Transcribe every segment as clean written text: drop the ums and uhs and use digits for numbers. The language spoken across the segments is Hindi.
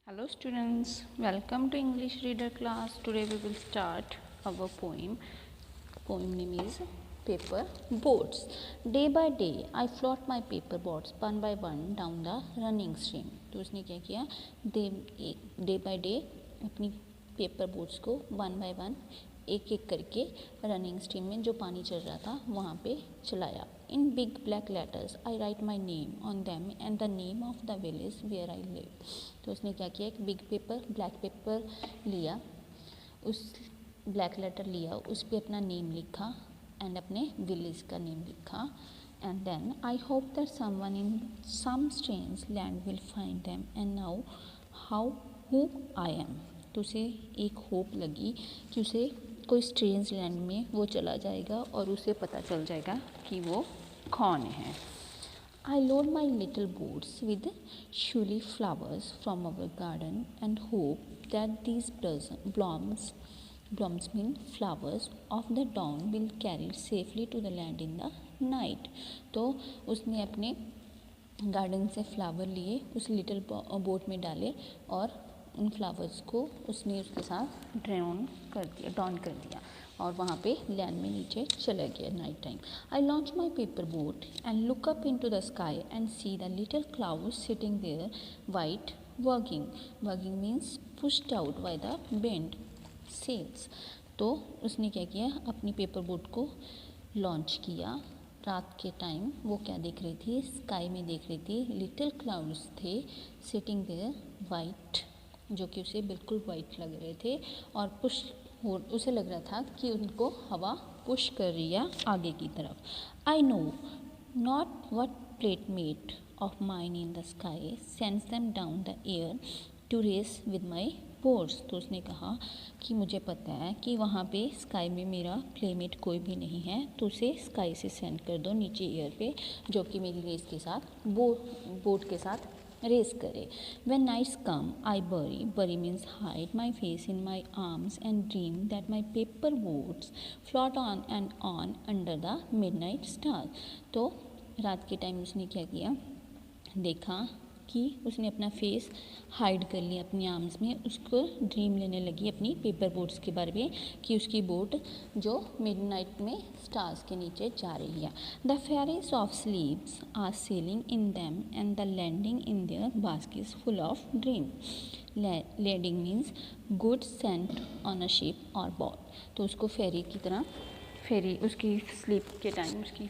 Hello students, welcome to English reader class. Today we will start our poem. Poem name is Paper Boats. Day by day I float my paper boats one by one down the running stream. तो उसने क्या किया, डे बाय डे अपनी पेपर बोट्स को वन बाय वन एक एक करके रनिंग स्ट्रीम में जो पानी चल रहा था वहाँ पे चलाया. In big black letters I write my name on them and the name of the village where I live. तो उसने क्या किया, एक बिग पेपर ब्लैक पेपर लिया, उस ब्लैक लेटर लिया, उस पर अपना नेम लिखा एंड अपने विलेज का नेम लिखा. And then I hope that someone in some strange land will find them and now how who I am. तो उसे एक होप लगी कि उसे कोई स्ट्रेंज लैंड में वो चला जाएगा और उसे पता चल जाएगा कि वो कौन है. I load my little boats with showy flowers from our garden and hope that these blossoms mean flowers of the dawn will carry safely to the land in the night. तो उसने अपने गार्डन से फ्लावर लिए, उस लिटिल बोट में डाले और उन फ्लावर्स को उसने उसके साथ डॉन कर दिया और वहाँ पे लैंड में नीचे चला गया night time. I launch my paper boat and look up into the sky and see the little clouds sitting there white working means pushed out by the bend sails. तो उसने क्या किया, अपनी पेपर बोट को लॉन्च किया. रात के टाइम वो क्या देख रही थी, स्काई में देख रही थी, लिटिल क्लाउड्स थे सिटिंग देयर वाइट, जो कि उसे बिल्कुल वाइट लग रहे थे और उसे लग रहा था कि उनको हवा पुश कर रही है आगे की तरफ. I know not what playmate of mine in the sky sends them down the air to race with my boats. तो उसने कहा कि मुझे पता है कि वहाँ पे स्काई में मेरा प्लेमेट कोई भी नहीं है, तो उसे स्काई से सेंड कर दो नीचे एयर पे, जो कि मेरी रेस के साथ बोट के साथ रेस करे. When nights come, I bury means hide my face in my arms and dream that my paper boats float on and on under the midnight star. तो रात के टाइम उसने क्या किया, देखा कि उसने अपना फेस हाइड कर लिया अपनी आर्म्स में, उसको ड्रीम लेने लगी अपनी पेपर बोट्स के बारे में कि उसकी बोट जो मिडनाइट में स्टार्स के नीचे जा रही है. The fairies of sleeps are sailing in them and the landing in their baskets full of dream. Landing means good sent on a ship और बोट. तो उसको फेरी की तरह, फेरी उसकी स्लीप के टाइम, उसकी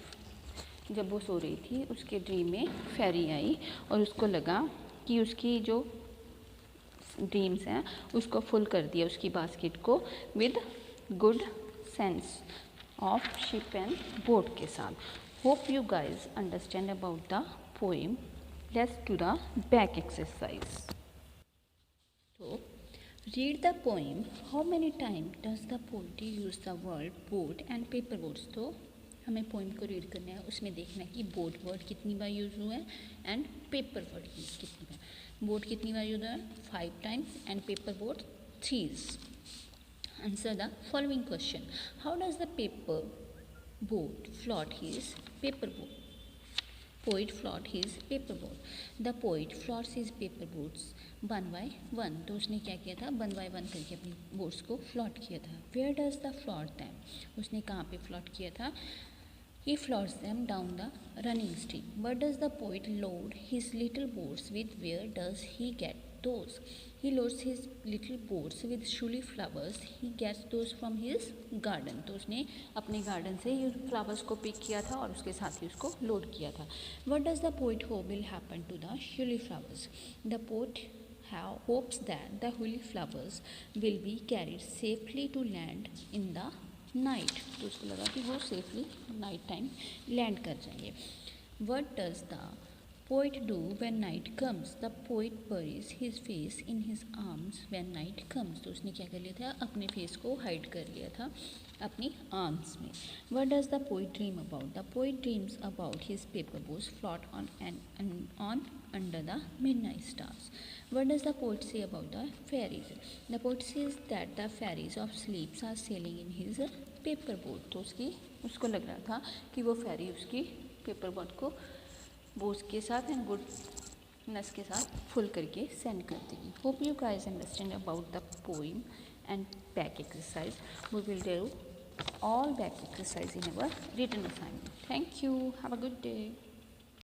जब वो सो रही थी उसके ड्रीम में फेरी आई और उसको लगा कि उसकी जो ड्रीम्स हैं उसको फुल कर दिया उसकी बास्केट को with good sense of ship and boat के साथ. Hope you guys understand about the poem. Let's do the back exercise. तो read the poem. How many time does the poet use the word boat and paper boats. तो हमें पोइम को रीड करना है, उसमें देखना है कि बोट वर्ड कितनी बार यूज़ हुआ है एंड पेपर वर्ड कितनी बार. बोट कितनी बार यूज हुआ है, 5 times and paper boat 3. Answer the following question. How does the paper boat float his paper boat. Poet float his paper boat. The poet floats his paper boats one by one. तो उसने क्या किया था, वन बाय वन करके अपनी बोट्स को फ्लॉट किया था. Where does the float them? उसने कहाँ पे फ्लॉट किया था, he floats them down the running stream. What does the poet load his little boats with? Where does he get those? He loads his little boats with showy flowers. He gets those from his garden. तो उसने अपने गार्डन से ये फ्लावर्स को पिक किया था और उसके साथ ही उसको लोड किया था. What does the poet hope will happen to the showy flowers? The poet hopes that the holy flowers will be carried safely to land in the night. तो उसको लगा कि वो सेफली नाइट टाइम लैंड कर जाएंगे. What does the poet do when night comes? The poet buries his face in his arms when night comes. तो उसने क्या कर लिया था, अपने फेस को हाइड कर लिया था अपनी आर्म्स में. What does the poet dream about? The poet dreams about his paper boats float on under the midnight stars. What does the poet say about the fairies? The poet says that the fairies of sleeps are sailing in his paper boat. तो उसको लग रहा था कि वो फेरी उसकी पेपर बोट को बोट्स के साथ एंड गुड नस के साथ फुल करके सेंड कर देगी। Hope you guys understand about the poem and back exercise. We will do all back exercise in our written assignment. Thank you. Have a good day.